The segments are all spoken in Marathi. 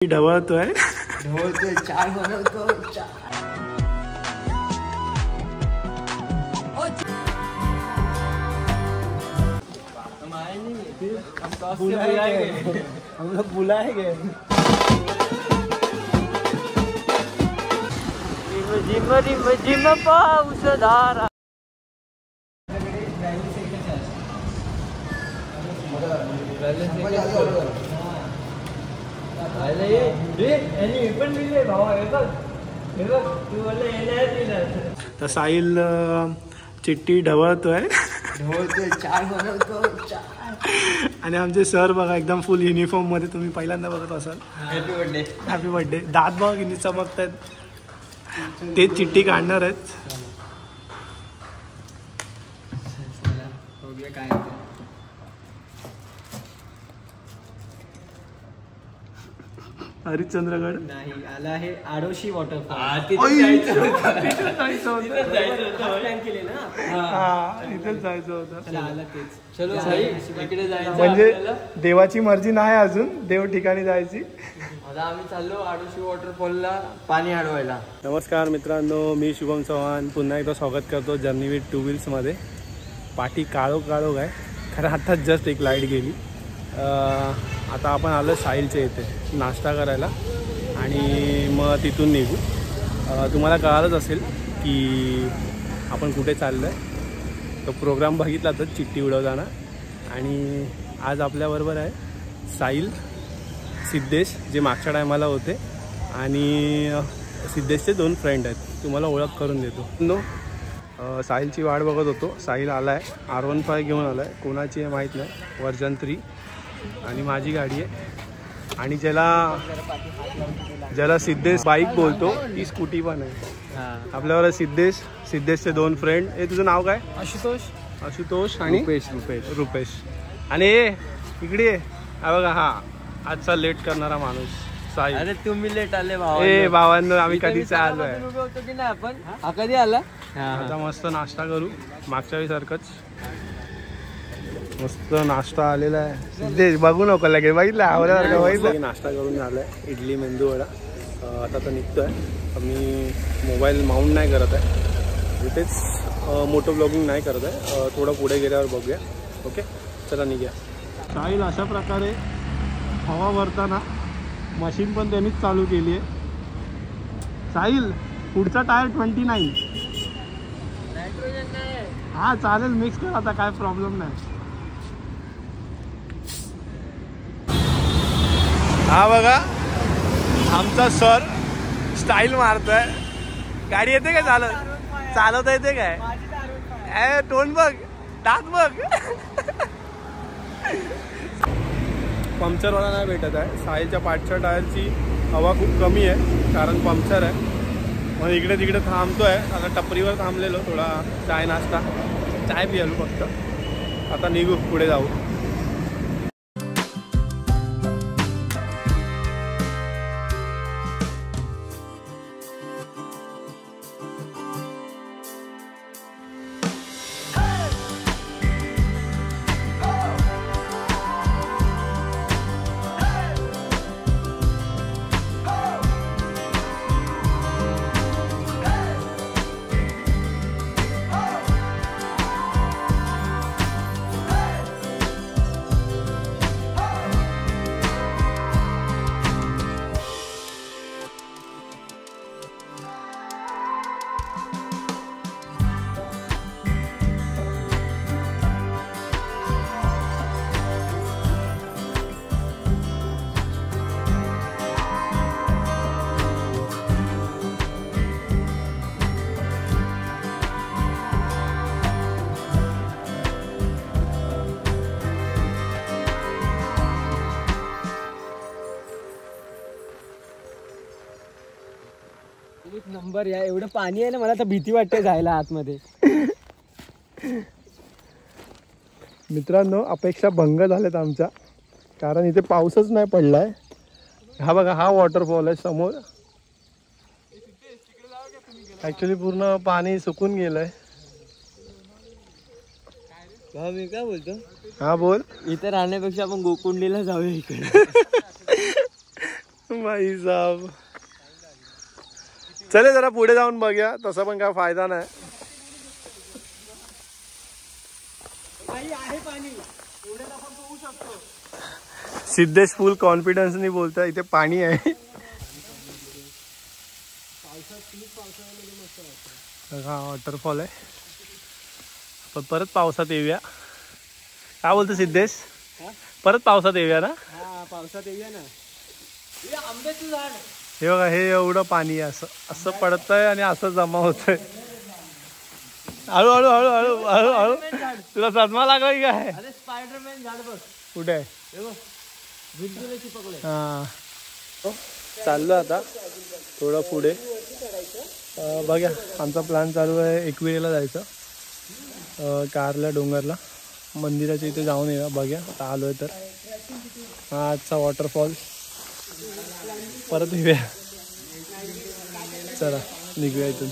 ढवळतोय चार बनवतो हम लोग बुलाएंगे। जिम जिम जिम पाऊस धारा तर साहिल चिट्टी ढवळतोय चार बनवतो आणि आमचे सर बघा एकदम फुल युनिफॉर्म मध्ये तुम्ही पहिल्यांदा बघत असाल। Happy birthday happy birthday. दात बघा किती चमकतायत। ते चिट्टी काढणार आहेत। हरिश्चंद्रगड नाही आला आहे आडोशी वॉटरफॉल। इथेच जायचं होतं। चलो इकडे जायचं म्हणजे देवाची मर्जी नाही अजून, देव ठिकाणी जायची। आता आम्ही चाललो आडोशी वॉटरफॉलला पाणी अडवायला। नमस्कार मित्रांनो, मी शुभम चव्हाण पुन्हा एकदा स्वागत करतो जर्नी विथ टू व्हील्स मध्ये। पाठी काळोख आहे खरं, आत्ताच जस्ट एक लाईट गेली। आता आपण आलो साहिलच्या इथे नाश्ता करायला आणि मग तिथून निघू। तुम्हाला कळालंच असेल की आपण कुठे चाललो आहे। तो प्रोग्राम बघितला तर चिट्टी उडवताना। आणि आज आपल्याबरोबर आहे साहिल, सिद्धेश जे मागच्या टायमाला होते, आणि सिद्धेशचे दोन फ्रेंड आहेत। तुम्हाला ओळख करून देतो। साहिलची वाट बघत होतो। साहिल आला आहे, R15 घेऊन आला आहे। कोणाची आहे माहीत नाही, वर्जन 3 आणि माझी गाडी आहे। आणि ज्याला सिद्धेश बाईक बोलतो ती स्कूटी पण आहे। आपल्यावर सिद्धेशचे दोन फ्रेंड। हे तुझं नाव काय? आशुतोष आणि रुपेश। आणि इकडे हा बघा, हा आजचा लेट करणारा माणूस साहिल। अरे तुम्ही लेट आले भावांनो, आम्ही कधीच आलोय। की नाही आपण? हा कधी आला? आता मस्त नाश्ता करू मागच्या वेळी सारखंच। मस्त नाश्ता आलेला आहे। सिद्धेश बघू नको लगेच, बघितलं आवडल्यासारखं बघितलं। नाश्ता करून झालाय, इडली मेंदू वडा। आता तर निघतोय। मी मोबाईल माउंट नाही करत आहे, इथेच मोटो ब्लॉगिंग नाही करत आहे। थोडं पुढे गेल्यावर बघूया। ओके चला निघूया। साहिल अशा प्रकारे हवा भरताना मशीन पण त्यांनीच चालू केली आहे। साहिल पुढचा टायर 29। हा चालेल, मिक्स कर आता, काय प्रॉब्लेम नाही। हा बघा आमचा सर स्टाईल मारतोय। गाडी येते काय चालवता येते काय? तोंड बघ, दात बघ। पंक्चरवाला नाही भेटत आहे। साहिलच्या पाठच्या टायरची हवा खूप कमी आहे कारण पंक्चर आहे। मग इकडे तिकडे थांबतोय। आता टपरीवर थांबलेलो, थोडा चाय नाश्ता, चाय पियालो फक्त। आता निघू, पुढे जाऊ। नंबर या एवढं पाणी आहे ना, मला तर भीती वाटते जायला आतमध्ये। मित्रांनो, अपेक्षा भंग झाल्यात आमच्या, कारण इथे पाऊसच नाही पडलाय। हा बघा, हा वॉटरफॉल आहे समोर। ऍक्च्युली पूर्ण पाणी सुकून गेलंय। मी काय बोलतो? हा बोल। इथे राहण्यापेक्षा आपण गोकुंडीला जाऊया इकडे। भाई साहब चले जरा पुढे जाऊन बघूया, तसा पण काय फायदा नाही. सिद्धेश फुल कॉन्फिडन्सनी बोलतोय इथे पाणी आहे. हा वॉटरफॉल आहे. पण परत पावसात येऊया. काय बोलतो सिद्धेश? परत पावसात येऊया ना? हा पावसात येऊया ना. आंब्याचं झाड हे बघा, हे एवढं पाणी आहे, असं असं पडतंय आणि असं जमा होतंय. हळू हळू हळू हळू हळू हळू. तुला सदमा लागला की काय? अरे स्पायडरमॅन झाड बघ कुठे आहे? हे बघ भिंतीला पकडले. हा चाललो आता थोडं पुढे. बघा आमचा प्लॅन चालू आहे एकविरेला जायचं, कारला डोंगरला. मंदिराच्या इथे जाऊन येऊया. बघा आता आलोय तर. हा आजचा वॉटरफॉल. परत येऊया. चला निघूया इथून.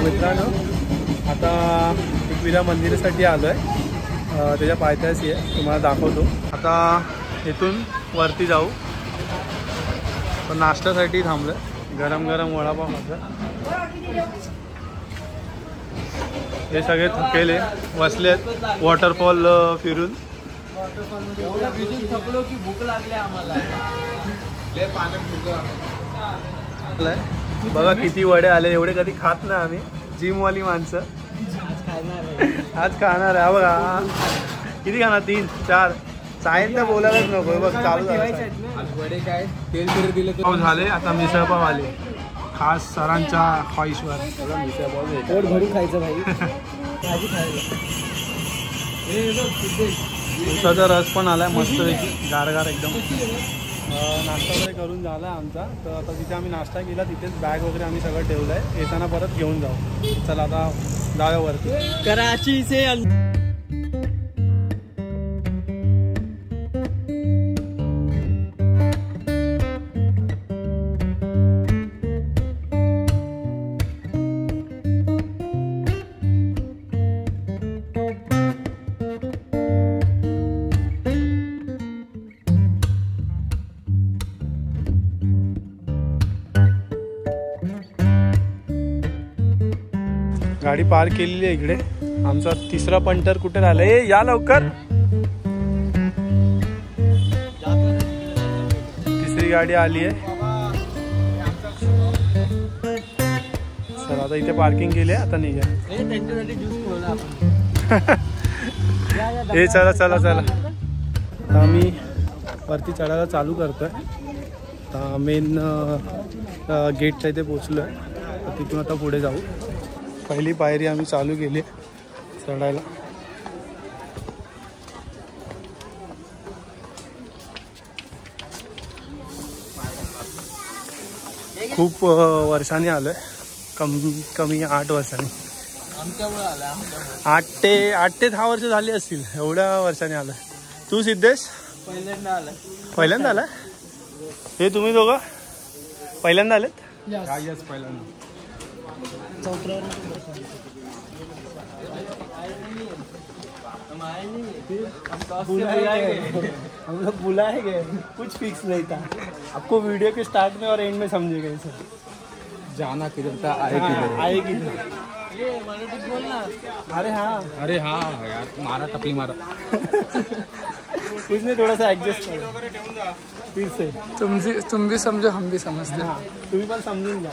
मित्रांनो आता एकविरा मंदिरासाठी आलो आहे. त्याच्या पायथ्याशी आहे, तुम्हाला दाखवतो. आता इथून वरती जाऊ. पण नाश्त्यासाठी थांबलो आहे. गरम गरम वडापाव खायचा. हे सगळे थकेले बसलेत वॉटरफॉल फिरून. एवढं भिजून थकलो की भूक लागली आम्हाला. बघा किती वडे आले. एवढे कधी खात नाही आम्ही, जिमवाली माणसं. आज खाणार आहे. बघा किती खाणार? 3 4. सायन तर बोलायलाच नको. बघ चालू वडे काय तेल तरी दिलं पाव झाले. आता मिसळपाव आले खास सरांच्या ख्वाहिशवर. पोट भरून खायचं भाई. भाजी खायला. उसाचा रस पण आलाय मस्तपैकी गारगार एकदम. नाश्ता वगैरे करून झाला आमचा. तर आता तिथे आम्ही नाश्ता केला. तिथेच बॅग वगैरे आम्ही सगळं ठेवलं आहे. येताना परत घेऊन जाऊ. चला आता जाऊया वरती. कराची से गाडी पार्क केलेली आहे इकडे. आमचा 3रा पंटर कुठे राहिला? या लवकर. 3री गाडी आली आहे. चला आता इथे पार्किंग केली आहे. आता निघा. हे चला चला चला. आता आम्ही वरती चढायला चालू करतोय. आता मेन गेटच्या इथे पोचलो आहे. तिथून आता पुढे जाऊ. पहिली पायरी आम्ही चालू केली चढायला. खूप वर्षांनी आलोय. कमी 8 वर्षांनी. 8 ते 10 वर्ष झाली असतील. एवढ्या वर्षांनी आलोय. तू सिद्धेश? पहिल्यांदा आला. पहिल्यांदा आला? हे तुम्ही दोघं पहिल्यांदा आलेत? पहिल्यांदा. हम लोग बुलाए गए, कुछ फिक्स नहीं था. आपको वीडियो के स्टार्ट में और एंड में समझेगा ये सब. जाना किधर था, आए किधर. आए किधर. अरे हाँ यार मारा टपली मारा. कुछ नहीं, थोड़ा सा एडजस्ट करो फिर से. तुम भी समझो हम भी समझते. हाँ तुम्ही पण समजून घ्या.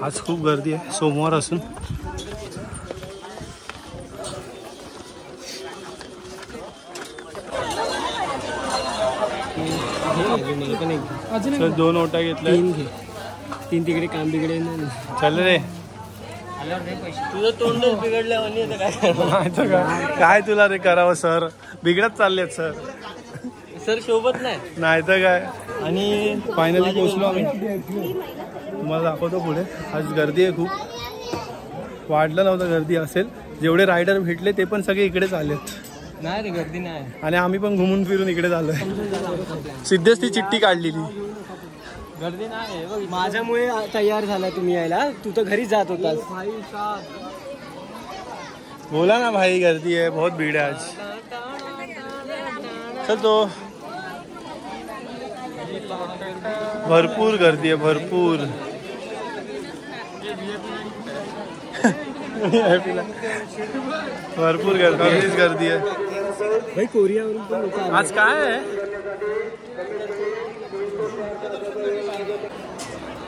आज खूप गर्दी आहे सोमवार असून. चल 2 नोटा घेतल्या. 3 घे. 3 तिकडे काम बिघडे. चल रे. तुझं तोंड बिघडलं काय तुला रे करावं सर. बिघडत चाललेत सर. सर शोभत नाही तर काय. आणि फायनली पोहोचलो आम्ही. तुम्हाला दाखवतो पुढे. आज गर्दी आहे खूप. वाढलं नव्हतं गर्दी असेल. जेवढे रायडर भेटले ते पण सगळे इकडेच आलेत. नाही रे गर्दी नाही. आणि आम्ही पण घुमून फिरून इकडे झालोय. सिद्धेच ती चिठ्ठी काढलेली. गर्दी नाही. माझ्यामुळे तयार झाला तुम्ही यायला. तू तर घरी जात होतास. बोला ना भाई गर्दी आहे बहुत भीड़ है आज. चल तो भरपूर गर्दी आहे भरपूर. भरपूर गर्दी आहे भाई. कोरियावरून पण लोक आज काय आहे.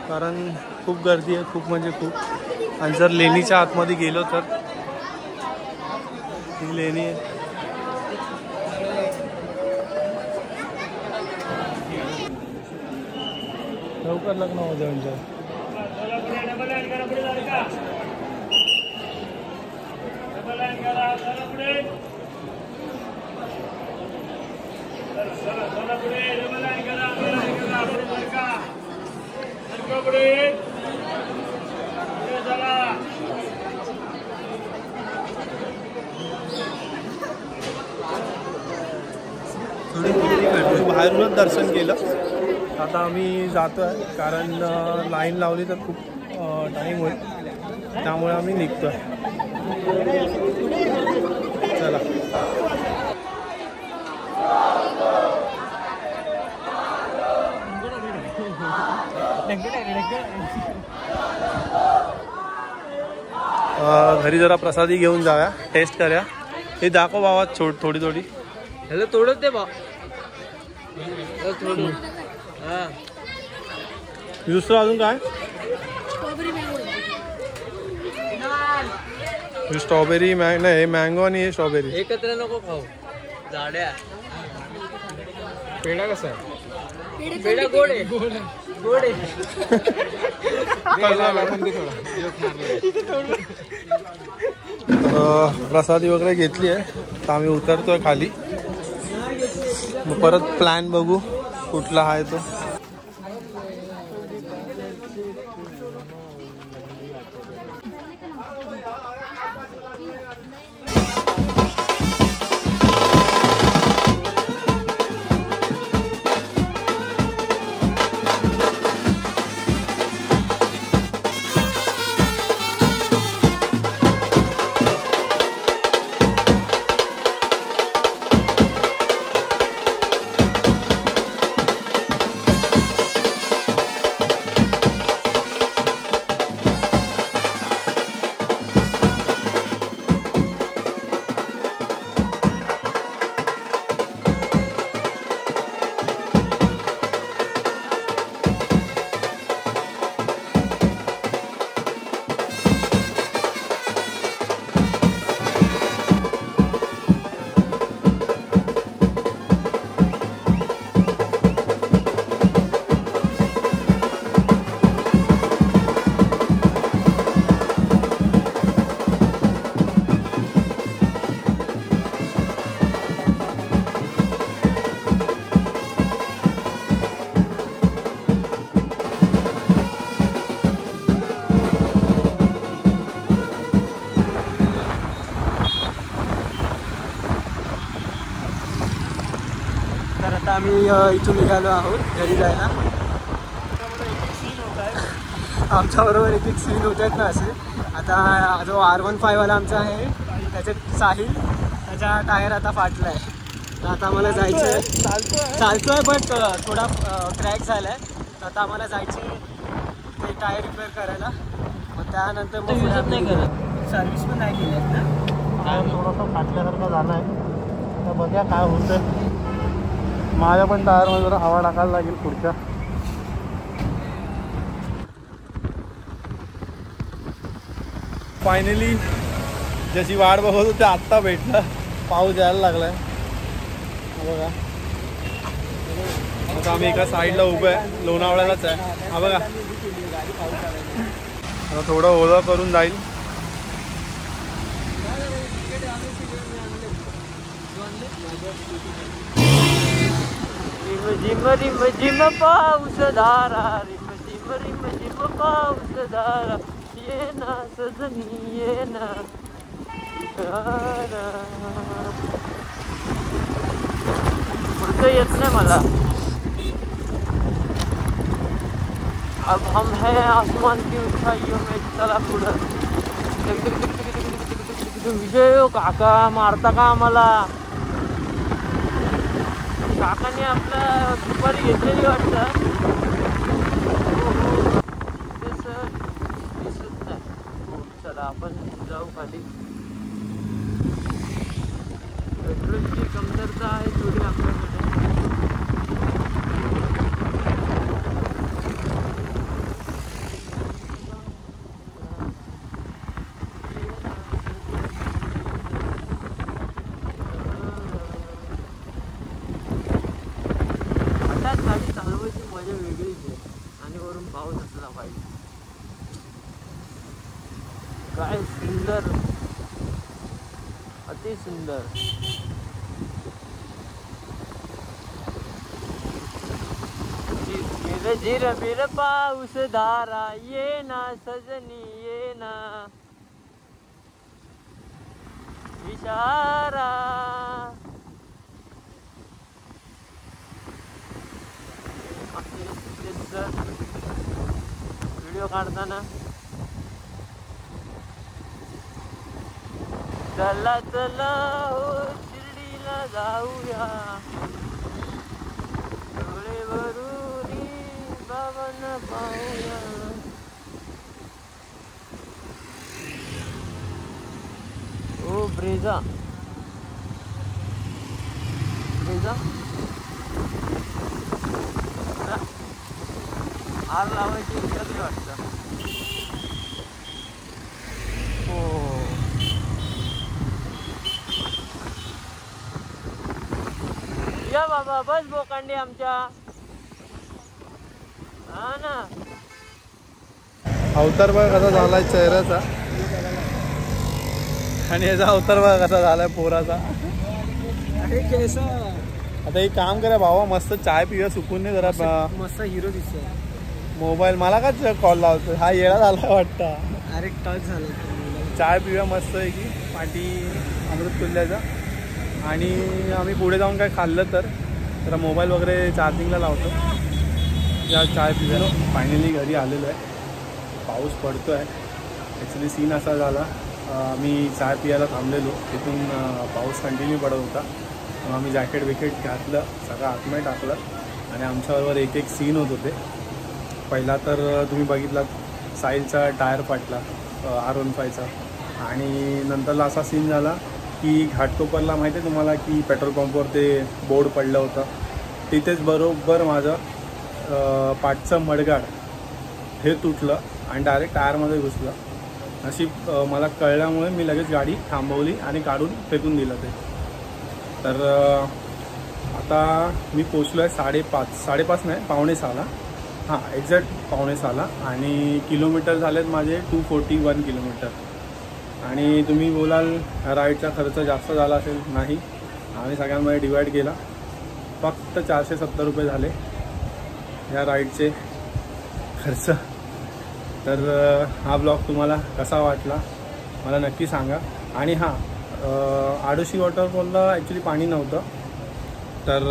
कारण खूप गर्दी आहे खूप म्हणजे खूप. आणि जर लेणीच्या आतमध्ये गेलो तर ही लेणी आहे. लवकर लग्न हो जाऊन. बाहेरूनच दर्शन केलं. आता आम्ही जातोय कारण लाईन लावली तर खूप टाईम होईल. त्यामुळे आम्ही निघतोय. चला. घरी जरा प्रसादी घेऊन जाऊया. टेस्ट करूया. हे दाखव बाबा थोडी थोडी. हॅलो तोडत दे बा. दुसरं अजून काय. स्ट्रॉबेरी नाही मँगो आणि हे स्ट्रॉबेरी एकत्र नको खाऊ. झाड्या. पेढा कसा आहे. पेढा गोड आहे. गोड आहे. प्रसादी वगैरे घेतली आहे. तर आम्ही उतरतोय खाली. मग परत प्लॅन बघू कुठला आहे तो. आम्ही इथून निघालो आहोत घरी जायला. आमच्याबरोबर एक एक सीन होत आहेत ना असे. आता जो R15 वाला आमचा आहे त्याच्यात साहिल त्याचा टायर आता फाटला आहे. तर आता आम्हाला जायचं आहे. चालतोय बट थोडा क्रॅक झाला आहे. तर आता आम्हाला जायचं टायर रिपेअर करायला. मग त्यानंतर मग नाही करत, सर्व्हिस पण नाही केली आहेत ना. थोडासा फाटल्यासारखा झाला आहे, तर बघूया काय होतं. माझ्या पण टायरमध्ये जरा हवा टाकायला लागेल पुढच्या. फायनली ज्याची वाट बघत होती आत्ता भेटलं. पाऊस यायला लागलाय बघा. आता आम्ही एका साईडला उभं आहे, लोणावळ्यालाच आहे. हा बघा, आता थोडं ओला करून जाईल. रिम रिम रिम पाऊस धारा, रिम झिम रिम झिम पाऊस धारा, ये ना सजनी ये ना. पुढचं येत नाही मला. अब हम है आसमान की ऊंचाइयों में. चला पुढं. विजय काका मारता का आम्हाला? काकाने आपल्या दुपारी घेतलेली वाटतं. दिसत नाही. चला आपण जाऊ खाली. पेट्रोलची कमतरता आहे थोडी आपल्याकडे. गाडी चालवायची मजा वेगळीच आहे, आणि वरून पाऊस असला पाहिजे. काय सुंदर, अति सुंदर. झिर झिर पाऊस धारा, ये ना सजनी ये ना. इशारा व्हिडिओ काढताना. चला चला हो शिर्डीला जाऊया, डोळे भरून बाबांना पाहूया. ओ ब्रेझा ब्रेझा आग लावायची विचारली वाटतं. हो या बाबा, बस बोकांडी आमच्या. हा ना, अवतार बघा कसा झालाय चेहऱ्याचा, आणि याचा अवतार बघा कसा झालाय पोराचा. आता एक काम करा भावा, मस्त चाय पिऊया सुकून. नाही जरा मस्त हिरो दिसतोय. मोबाईल मला का कॉल लावतो, हा येडा झाला वाटतं. अरे टच झालं. चाय पिऊया मस्त आहे की पाठी अमृत तुल्याचा. आणि आम्ही पुढे जाऊन काय खाल्लं तर जरा मोबाईल वगैरे चार्जिंगला लावतो, या चाय पिऊया. फायनली घरी आलेलो आहे. पाऊस पडतो आहे. ॲक्च्युली सीन असा झाला, मी चाय पियाला थांबलेलो, तिथून पाऊस कंटिन्यू पडत होता. मग आम्ही जॅकेट विकेट घातलं, सगळं आतमध्ये टाकलं, आणि आमच्याबरोबर एक एक सीन होत होते. पहिला तर तुम्ही बघितलात, साहिलचा टायर फाटला R15चा. आणि नंतरला असा सीन झाला की घाटकोपरला माहिती आहे तुम्हाला की पेट्रोल पंपवर ते बोर्ड पडलं होतं, तिथेच बरोबर माझं पाठचं मडगाड हे तुटलं आणि डायरेक्ट टायरमध्ये घुसलं. अशी मला कळल्यामुळे मी लगेच गाडी थांबवली आणि काढून फेकून दिलं ते. तर आता मी पोचलो आहे 5:30 नाही 5:45ला. हां, एक्झॅक्ट 5:45ला. आणि किलोमीटर झालेत माझे 241 किलोमीटर. आणि तुम्ही बोलाल राईडचा खर्च जास्त झाला असेल. नाही, आम्ही सगळ्यांमध्ये डिवाईड केला, फक्त 470 रुपये झाले या राईडचे खर्च. तर हा ब्लॉग तुम्हाला कसा वाटला मला नक्की सांगा. आणि हां, आडोशी वॉटरफॉलला ॲक्च्युली पाणी नव्हतं, तर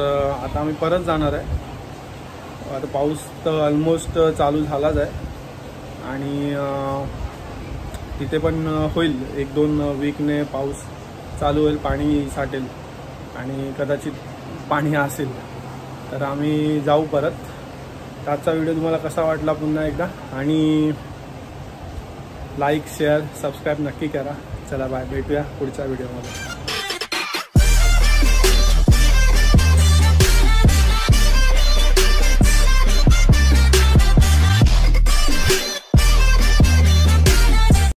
आता आम्ही परत जाणार आहे. आता पाऊस तर ऑलमोस्ट चालू झालाच आहे, आणि तिथे पण होईल 1-2 वीकने पाऊस चालू होईल, पाणी साठेल आणि कदाचित पाणी असेल तर आम्ही जाऊ परत. तर आजचा व्हिडिओ तुम्हाला कसा वाटला पुन्हा एकदा, आणि लाईक शेअर सबस्क्राईब नक्की करा. चला बाय, भेटूया पुढच्या व्हिडिओमध्ये.